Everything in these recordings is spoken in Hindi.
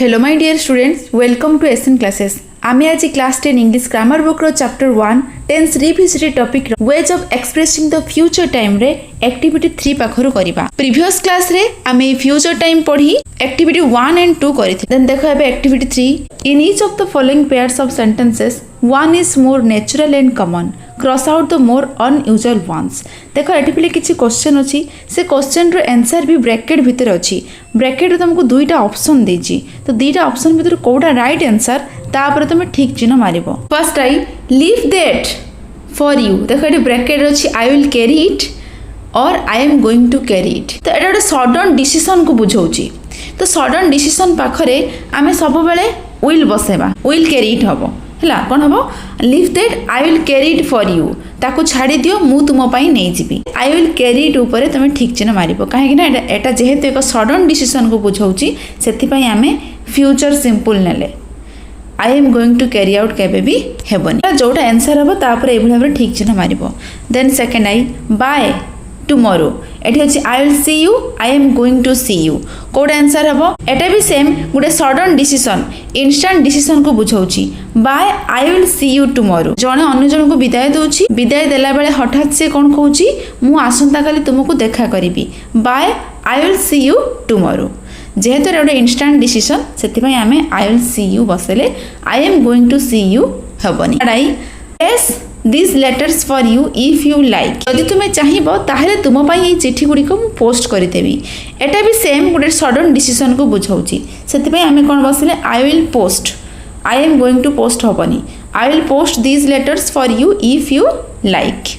Hello my dear students, welcome to SN classes. आमी आज क्लास 10 इंग्लिश ग्रामर बुक रो chapter 1 tense revisit topic ways of expressing the future time रे एक्टिविटी 3 पाखरु करिबा। प्रीवियस क्लास रे आमी फ्यूचर टाइम पढ़ी एक्टिविटी 1 एंड 2 करिथि। देन देखो एबे activity 3 in each of the following pairs of sentences one is more natural and common, cross out the more unusual ones। देखो एटी पहिले किछि क्वेश्चन अछि, से क्वेश्चन रो आंसर भी ब्रैकेट भीतर अछि। ब्रैकेट तुमको दुईटा ऑप्शन देछि, तो दुईटा ऑप्शन भीतर कोडा राइट आंसर तापर तुम ठीक चिन्ह मारिबो। First I leave that for you. देखो एटी ब्रैकेट अछि आई विल कैरी इट और I am going to carry it. तो एटा सडन डिसीजन को बुझाउछि। तो सडन डिसीजन पाखरे आमे सब बेले विल बसेबा, विल कैरी इट हबो ହେଲା कौन हम live that I will carry it for you ताको छाड़ी दियो मु तुम पाई नहीं जीवी। आई विल कैरी इट ऊपर तुम ठीक चिन्ह मारिबो कहीं ना एटा जेहेतु एक सडन डिसीजन को बुझाउछि सेति पई आमे फ्यूचर सिंपल नेले I am going to carry out केबे भी हेबनी जोटा आंसर हबो तापर ए भली ठीक चिन्ह मारिबो। Then second I by tomorrow एठी अछि I will see you I am going to see you कोड आंसर हबो। एटा भी सेम गुडे सडन डिसीजन इंस्टेंट डिसीजन को बुझाउछि bye I will see you tomorrow. जने अन्य जन को विदाय दोछि, विदाय देला बेले हठात से कोन कहउछि मु आसंता काली तुमको देखा करिबी bye I will see you tomorrow. जेहेतु गोटे इंस्टेंट डिसीजन सेति पई आमे आई विल सी यू बसले I am going to see you हबनी। I yes this letters for you if you like. यदि तुम्हें चाहिए ताहले तुम पाई ये चिठी गुड़ी को पोस्ट करदेवी। एटा भी सेम गोटे सडन डिसीजन को बुझाउछि सेति आमे कोन बसले I will post I am going to post हबनी I will post this letters for you if you like.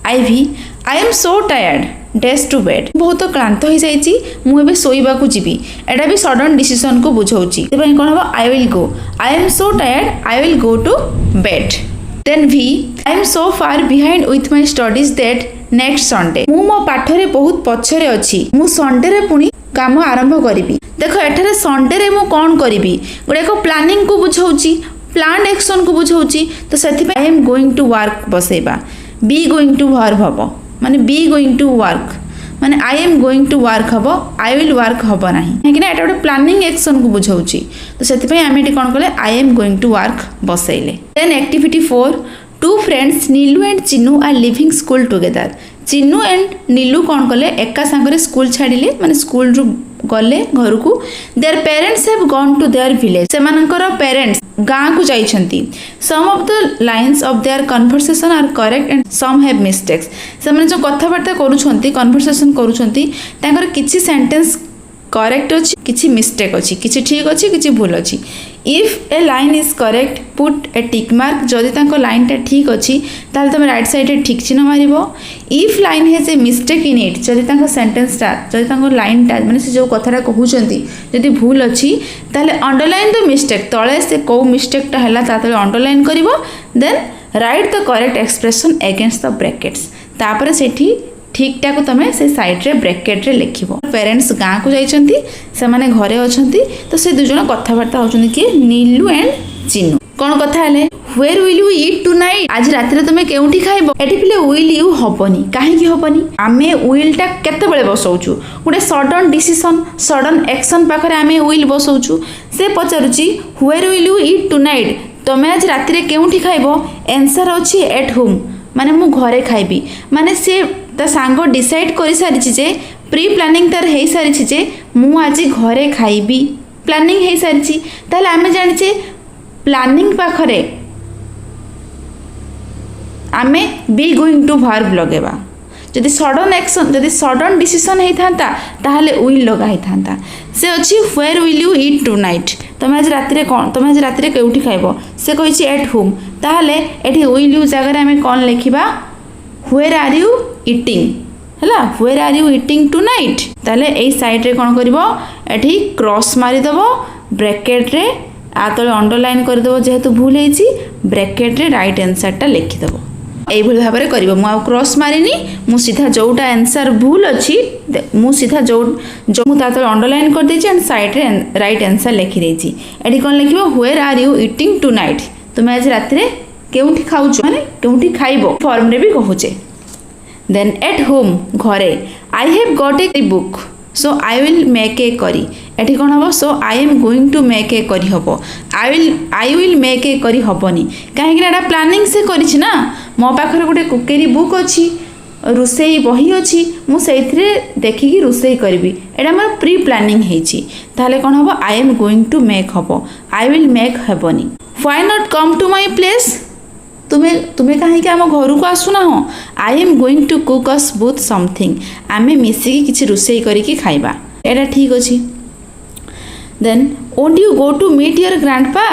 I am so tired dash to bed. बहुत क्लांत हो जाइछि मु एबे सोइबा को जीवी। एटा भी सडन डिसीजन को बुझाउछि सेति कोन हबो I will go I am so tired I will go to bed. Then V, I am so far behind with my studies that next Sunday। मु मो पाठरे बहुत पछरे अछि, मु संडे रे पुनी काम आरंभ करिबी। देखो एठारे संडे रे मु कोन करिबी गोटे को प्लानिंग को बुझाउछि, प्लान एक्शन को बुझाउछि। तो सेति I am going to work बसेबा बी गोइंग टू वर्ब हबो माने बी गोइंग टू वर्क माने I am going to work हबो आई विल वर्क हबो नाही काहे ना एटा गोटे प्लानिंग एक्शन को बुझाउछि। तो सेति पई आमे एटी कोन कले I am going to work बसैले। Then activity 4 two friends Neelu and Chinnu are living school together. Chinnu and Neelu कौन कले एका सांगरे स्कूल छाड़िले माने स्कूल रु गले घर को। Their parents have gone to their village. सेमानकर पेरेंट्स गाँ को जाइछंती। Some of the lines of their conversation are correct and some have mistakes. सेमाने जो कथाबार्ता करूछंती कन्वर्सेशन करूछंती तांकर किछि सेंटेंस करेक्ट अच्छी किसी मिस्टेक अच्छी किसी ठीक अच्छी किसी भूल अच्छी। If A line is correct put A tick mark. जदि तांको लाइन टा ठीक अच्छी ताले तुम राइट साइड रे ठीक चिन्ह मारिबो। If line has a mistake in it जदि तांको सेंटेंस टा जदि तांको लाइन टा माने से जो कथाटा कहउचंती जदि भूल अच्छी ताले अंडरलाइन द मिस्टेक तळे से को मिस्टेक टा हला ता तळे अंडरलाइन करिवो। Then write the correct expression against the brackets तापर सेठी ठीक टाक तुम से साइड रे ब्रैकेट रे लिखिबो। पेरेंट्स गाँ को जाइछंती से माने घरे अछंती तो से दुजण कथाबार्ता होछंती कि नीलू एंड चिन्नू कोन कथा हले where will you eat tonight. आज राति रे तुमे केउठी खाइबो। एठी पिले विल यू हबनी काहे कि हबनी आमे विल टा केते बेले बसौछु गुडे सडन डिसीजन सडन एक्शन पाखरे आमे विल बसौछु। से पचारुची where will you eat tonight तुमे आज राति रे केउठी खाइबो। आंसर अछि एट होम माने मु घरे खाइबी माने से ता सांग डिसाइड कर सारी जे प्री प्लानिंग तार हो सारी जे मु आज घरे खाइबी प्लानिंग हो सारी। ताले आमे जानिचे प्लानिंग पाखरे आमे बी गोइंग टू वर्ब लगेबा। जदि सडन एक्शन जदि सडन डिसीजन होता ताहले विल लगा होता। से अच्छी where will you eat tonight तुम आज राति कौन तुम आज राति केउठी खाइबो से कहिछि एट होम ताहले एठी विल यू जगह आमे कौन लिखिबा व्हेयर आर यू ईटिंग हैला where are you eating tonight. ताहले एई साइड रे कोन करिवो एठी क्रॉस मारि दबो ब्रैकेट रे आ तळे अंडरलाइन कर दबो जेहेतु भूल हेछि ब्रैकेट रे राइट आंसर टा लिखि दबो। एई भली भाबरे करिवो मु आ क्रॉस मारिनी मु सीधा जोटा आंसर भूल अछि मु सीधा जो मु ता तळे अंडरलाइन कर देछि एंड साइड रे राइट आंसर लिखि देछि। एठी कोन लिखिबो where are you eating tonight तुमे आज राति रे केउठी खाउछु माने केउठी खाइबो फॉर्म रे भी कहूचे। देन एट होम घरे I have got a book so I will make a curry एठी कौन हम so I am going to make a curry हबो आई विल मेक ए करी हबनी कहीं प्लानिंग से करी ना मो पाखरे गोटे कुकेरी बुक अच्छी रोसई बही अच्छी मुझे देखिकी रोसई करी एटा मोर प्री प्लानिंग होता कौन hmm I am going to make hmm I will make हेबनी why not come to my place तुम्हें कहीं आम घर को आसुना हो I am going to cook us both something आम मिसिकी किसी रोसई करके खाइबा एटा ठीक अच्छी then won't you go to meet your grandpa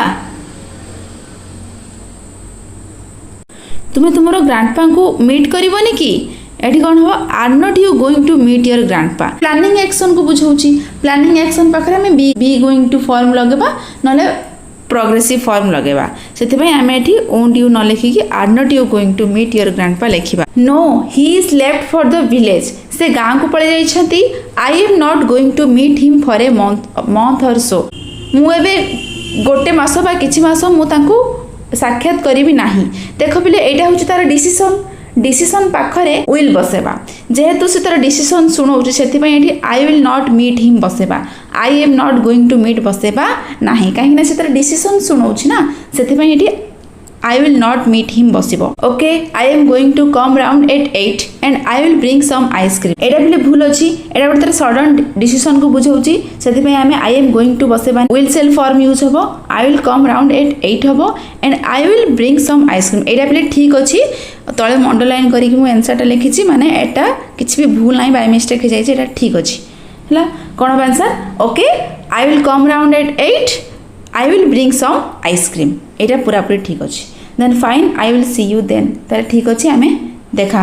तुम्हें तुम ग्रैंडपा को मीट करबनी कि एठी कौन हम are not you going to meet your grandpa planning action को बुझाऊँ प्लानिंग एक्शन पाखे आम बी गोइंग टू फॉर्म लगेबा ना प्रोग्रेसिव फॉर्म लगेबा से आम एठी ओंट यू न लिखिकी are not you going to meet your grandpa लिखा no he is left for the village से गाँव को पलि जाइछंती I am not going to meet him for a month और सो मुझे गोटे मास बा किछि मास मुझे साक्षात करी नाही देख पिले एटा हूँ तार डिसीजन पाखरे विल बसेबा जेहेतु से तार डिसीजन शुणाऊँ से I will not meet him बसेबा I am not going to meet बसेबा नाही कहीं से तार डिसीजन शुणाऊँ ना से I will not meet him बसिबो okay I am going to come round at 8 and I will bring some ice cream एटा भी भूल अच्छी एटा गोटे सडन डिसीजन को बुझाऊँगी से आम आई एम गोइंग टू बसेबा will shall form use hmm I will come round at 8 hmm and I will bring some ice cream एटा भी ठीक अच्छी तले अंडरलाइन करके मुझे आंसरटा लिखी माने एटा किसी भी भूल ना बाय मिस्टेक हो जाए ठीक अच्छी है कौन हम answer okay I will come round at 8 I will bring some ice cream एटा पूरापूरी ठीक अच्छी then fine I will see you then तार ठीक अच्छे आम देखा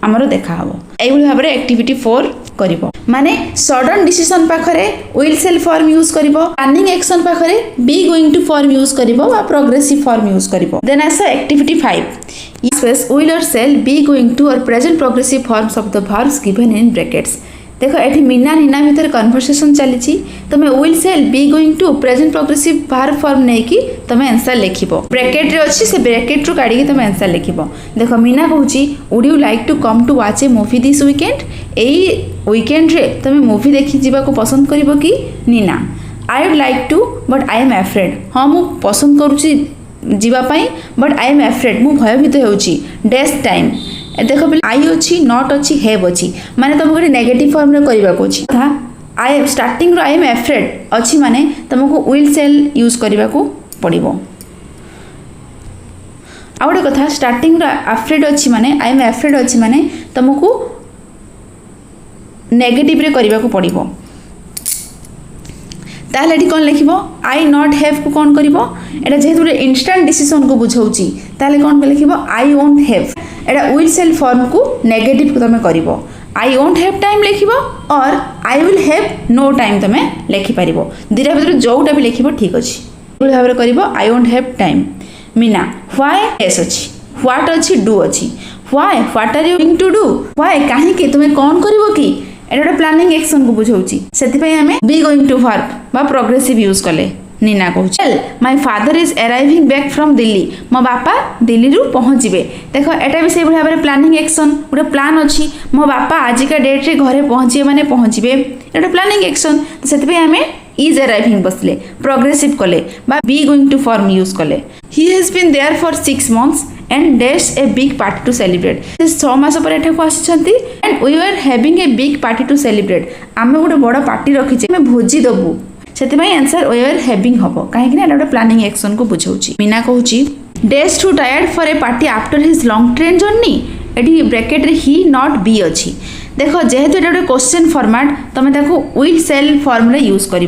आमर देखा ये भाव में एक्टिविटी 4 करिबो माने सडन डिसीजन पाखरे विल सेल फॉर्म यूज करिबो प्लानिंग एक्शन पाखरे be going to form use करिबो बा प्रोग्रेसिव फॉर्म यूज करिबो देन आस एक्टिविटी 5 यूज विल और सेल बी गोइंग टू और present progressive forms of the verbs given in brackets देख ये मीना नीना भितर कन्वर्सेशन चली तुम will shall be going to present progressive verb form नहीं कि तुम आंसर लिख ब्रैकेट रे अच्छी से ब्रैकेट रू काढ़ी तुम आंसर लिख देख मीना कहूँ would you like to come to watch a movie this weekend यही वीकेंड रे तुम मूवी देखी जावाक पसंद कर कि Neena I would like to but I am afraid हाँ मु पसंद करुच्ची जीवाई बट आई एम एफ्रेड मु भयभीत होउची डेज टाइम देख बोले आई अच्छी नॉट अच्छी हेव अच्छी माने तुमको गोटे नेगेटिव फॉर्म रे करबाको अछि आई स्टार्टिंग रो आई एम एफ्रेड अच्छी माने तुमको विल सेल यूज करबाको पड़िबो आ गोटे कथा स्टार्टिंग रो एफ्रेड अच्छी माने आई एम एफ्रेड अच्छी माने तुमको नेगेटिव रे करबाको पड़िबो ताहले एठी कोन लिखिबो आई नॉट हैव को कोन करिबो एटा जेहेतु इंस्टेंट डिसीजन को बुझाउची ताहले कोन लिखिबो आई वोंट हैव एटा विल सेल फॉर्म को नेगेटिव को तुम कर आई वोंट हैव टाइम लिख और I will have no time तुम लिखिपार दुटा भर जोटा भी लिख ठीक अच्छे भाव में कर I won't have time Meena why एस अच्छी व्हाट अच्छी डू अच्छी why what are you going to do why कहीं तुम्हें कौन कर कि एटा प्लानिंग एक्शन को बुझाऊँगी से आम बी गोइंग टू वर्ब बा प्रोग्रेसिव यूज कले नीना कहूँ my father is arriving back from Delhi मो बापा दिल्ली रू पहुँचे देख एटा भी से भाव में प्लानिंग एक्शन गोटे प्लान अच्छी मो बापा आजिका डेट रे घरे पहुँचे मैंने पहुँचे एटा प्लानिंग एक्शन से आम इज अराइविंग बसले प्रोग्रेसिव कले बा be going to form use कले he has been there for 6 months and there's a big party to celebrate 6 मास पर एठाको आछंती and we are having a big party to celebrate आमे गोटे बड़ पार्टी रखिछे आमे भोजी दबु से आंसर वी आर हैविंग हम कहीं गोटे प्लानिंग एक्शन को बुझाऊँगी मीना कहूँ days to tired for a party after his long train journey ये ब्रैकेट रे ही नॉट बी अच्छी देख जेहेतु ये गोटे क्वेश्चन फॉर्मेट तुम विल सेल फॉर्म रे यूज कर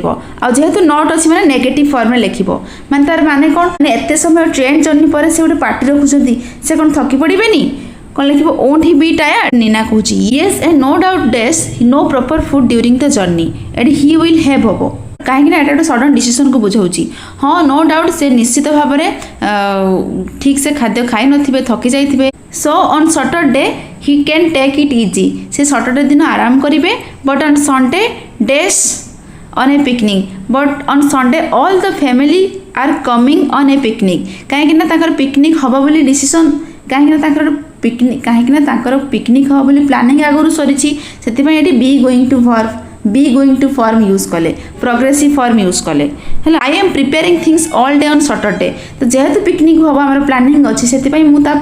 जेहेतु नॉट अच्छी मैंने नेगेटिव फॉर्म रे लिख माने तार माने कौन माने एत समय ट्रेन जर्नी पर से गोटे पार्टी रखुच्च से कौन थकी पड़े कौन लिख won't he be tired Neena कहूँ yes and no doubt days no proper food during the journey ये ही विल हैव हम कहीं एटा गोटे सडन डिसीजन को बुझाऊँगी हाँ नो डाउट से निश्चित भाव में ठीक से खाद्य खाई नथिबे थकी जाइथिबे so on Saturday he can take it easy से सैटरडे दिन आराम करेंगे but on Sunday there's on a picnic but on Sunday all the family are coming on a picnic कहीं पिकनिक हम बोली डिसीजन कहीं पिकनिक कहीं पिकनिक हम बोली प्लानिंग आगुरी सरी से be going to verb be going to form use कले प्रोग्रेसिव फॉर्म यूज कले है I am preparing things all day on Saturday तो जेहेतु पिकनिक हम आम प्लानिंग अच्छी से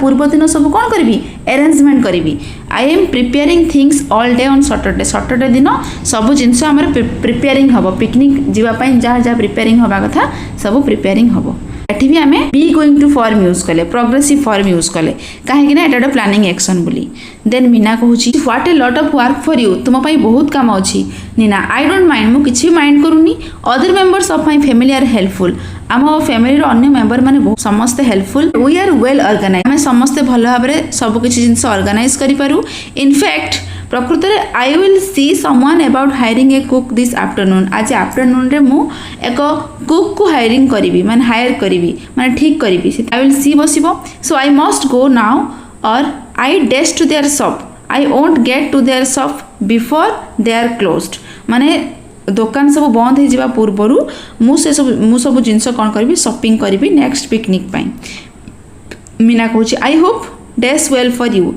पूर्व दिन सब कौन करी अरेंजमेंट करी आई am preparing things all day on Saturday दिन सब जिनस आम प्रिपेयरिंग हम पिकनिक जावाई जहाँ जहाँ प्रिपेयरिंग हवा कथा सब प्रिपेयरिंग हम एठी भी आमे be going to form use कले प्रोग्रेसिव फॉर्म यूज कले कहीं एटा गोटे प्लानिंग एक्शन बोली देन मीना कहूँ what a lot of work for you तुम बहुत काम अच्छी नीना आई डोंट माइंड मु किछि माइंड करूनी other members of my family are helpful आम फैमिली अन्य मेंबर माने बहुत समस्ते helpful we are well organise आम समस्ते भल भाव में सब किसी जिनस ऑर्गेनाइज करूँ इनफैक्ट प्रकृत में आई will see someone about hiring A cook this afternoon आज आफ्टरनून रे मु एक कुक को हायरिंग करी माने हायर करी माने ठीक करी आई विल सी बसिबो so I must go now और I dash to their shop I won't get to their shop before they are closed माने दुकान सब बंद हो जावा पूर्व मु सब जिनस कौन करी शॉपिंग करी नेक्स्ट पिकनिक पाई मीना कहूँ I hope dash well for you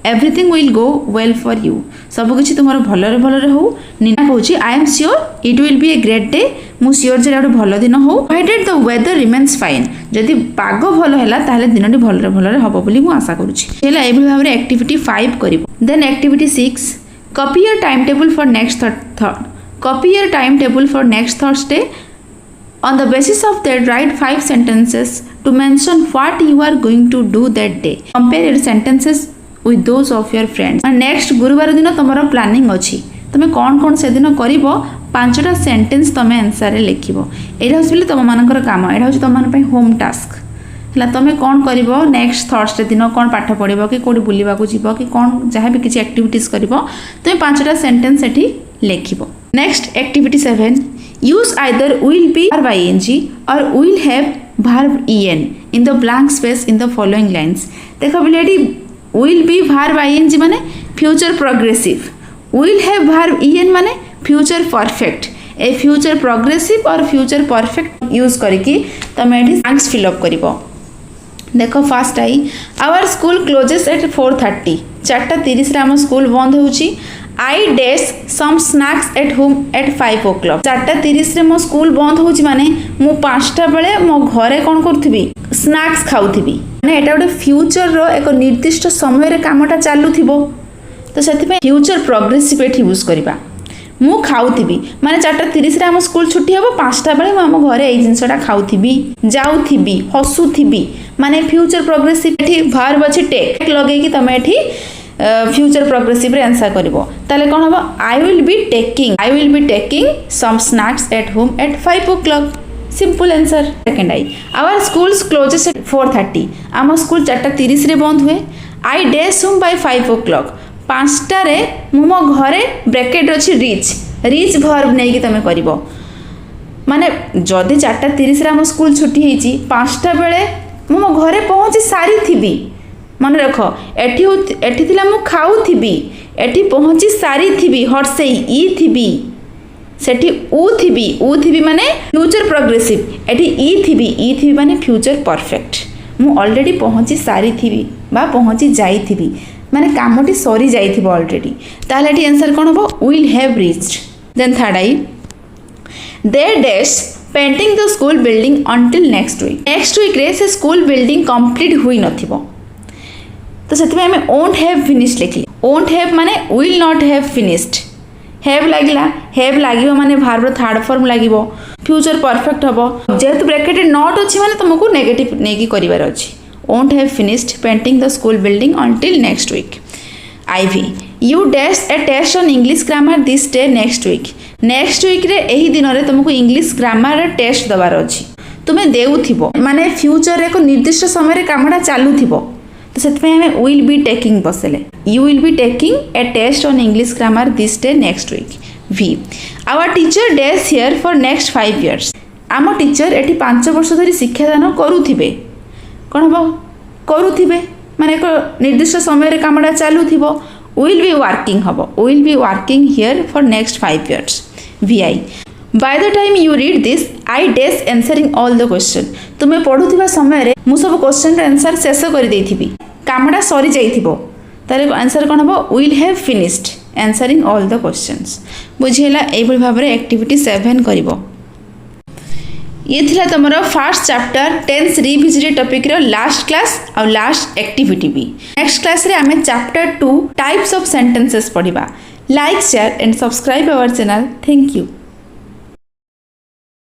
everything will go well for you सब किसी तुम भलरे हो नीना कहूँ I am sure it will be a great day मु श्योर जे गोटे भल दिन हो provided the weather remains fine जदि पाग भल है ताहले दिन भलरे हम बोली मु आशा करुँची भाव में एक्टिविटी 5 कर then activity 6 copy your timetable for next copy your timetable for next Thursday on the basis of that write 5 sentences to mention what you are going to do that day compare your sentences with those of your friends next गुरुवार दिन तुम प्लानिंग अच्छी तुम्हें कौन कौन से दिन कर 5टा सेंटेंस तुम आंसर रे लिख यहाँ हूँ तुम मानकर काम यहाँ हूँ तुम मान होम टास्क है तुम कौन कर नेक्स्ट थर्सडे दिन कौन पाठ पढ़ कि कौट बुलवाक जीव कि कौन जहाँ भी किसी एक्टिविटीज कर तुम्हें 5टा सेंटेंस एटी लिख next activity 7 use either will be verb ing or will have verb en in the blank space in the following lines देखो बोले will be verb ing माने future progressive will have verb en माने future perfect ए future progressive और future perfect यूज करके तुम ये blanks fill up करिवो देखो first I our school closes at 4:30 4:30 रे आम स्कूल बंद होउची I dash some snacks at home at 5 o'clock 4:30 रे मो स्कूल बंद होउची माने मु 5टा बेले मो घरे कोन करथबी स्नैक्स खाउथबी माने एटा गोटे फ्यूचर रो एक निर्दिष्ट समय रे कामटा चालू थिबो तो सेति पे फ्यूचर प्रोग्रेसिव एट यूज करबा मु खाउथबी माने 4:30 रे आम स्कूल छुट्टी हबो 5टा बेले मु आम घरे एई जिंसटा खाउथबी जाउथबी हसुथबी माने फ्यूचर प्रोग्रेसिव एठी वर्ब अछि टेक लगेई कि तमे एठी फ्यूचर प्रोग्रेसिव रे आंसर करिवो ताले कोन हबो I will be taking some snacks at home at 5 o'clock simple answer second I our schools closes at 4:30 आम स्कूल 4:30 रे बंद हुए I dash home by 5 o'clock 5टा रे मु मो घरे ब्रैकेट अछि रीच वर्ब नै कि तमे करिवो माने जदि 4:30 रे आम स्कूल छुट्टी हेची 5टा बेले मु मो घरे पहुंची सारी थिबी मन रख एठी थिला मु खाऊ थिबी एठी पहुंची सारी थिबी हर्से ई थिबी सेठी ऊ थिबी माने फ्यूचर प्रोग्रेसिव एठी ई थिबी माने फ्यूचर परफेक्ट मु ऑलरेडी पहुंची सारी थिबी बा पहुंची जाई थिबी माने कामटी सरी जाई थिबो ऑलरेडी ताले एठी आंसर कोन हबो will have reached then third I they dash painting the school building until next week रे से स्कूल बिल्डिंग कंप्लीट हुई नथिबो तो से आम ओंट हैव फिनिश्ड लिखली ओंट हैव माने will not have finished have लगे माने भार्बर थर्ड फॉर्म लगे फ्यूचर परफेक्ट हम जेहेतु ब्रैकेट नॉट अच्छी माने तुमको नेगेटिव नहीं कर अच्छी won't have finished painting the school building until next week I've you dash a test on English grammar this day next week रे एही दिन रे तुमको इंग्लिश ग्रामर टेस्ट दबार अच्छी तुम्हें देउथिबो माने फ्यूचर एक निर्दिष्ट समय रे कामटा चालुथिबो तो से विल बी टेकिंग बसले you will be taking a test on English grammar this day next week we our teacher dash here for next 5 years आम टीचर एटी 5 वर्ष धरी शिक्षादान करुथिबे कौन हम करुथिबे माने एक निर्दिष्ट समय रे कामटा चालुथिबो विल बी वर्किंग हम will be working here for next 5 years we I by the time you read this I dash answering all the question तुम्हें पढ़ुवा समय रे मु सब क्वेश्चन आंसर शेष कर देथिबी कामटा सरी जाइथिबो तारे आंसर कोन हबो will have finished answering all the questions बुझेला एभली भाव एक्टिविटी 7 करिवो। ये थिला तमरो first chapter tense revisit topic रो लास्ट क्लास और लास्ट एक्टिविटी भी। नेक्स्ट क्लास रे हमें चैप्टर 2 टाइप्स ऑफ सेंटेंसेस पढ़िबा। Like share and subscribe our channel. Thank you.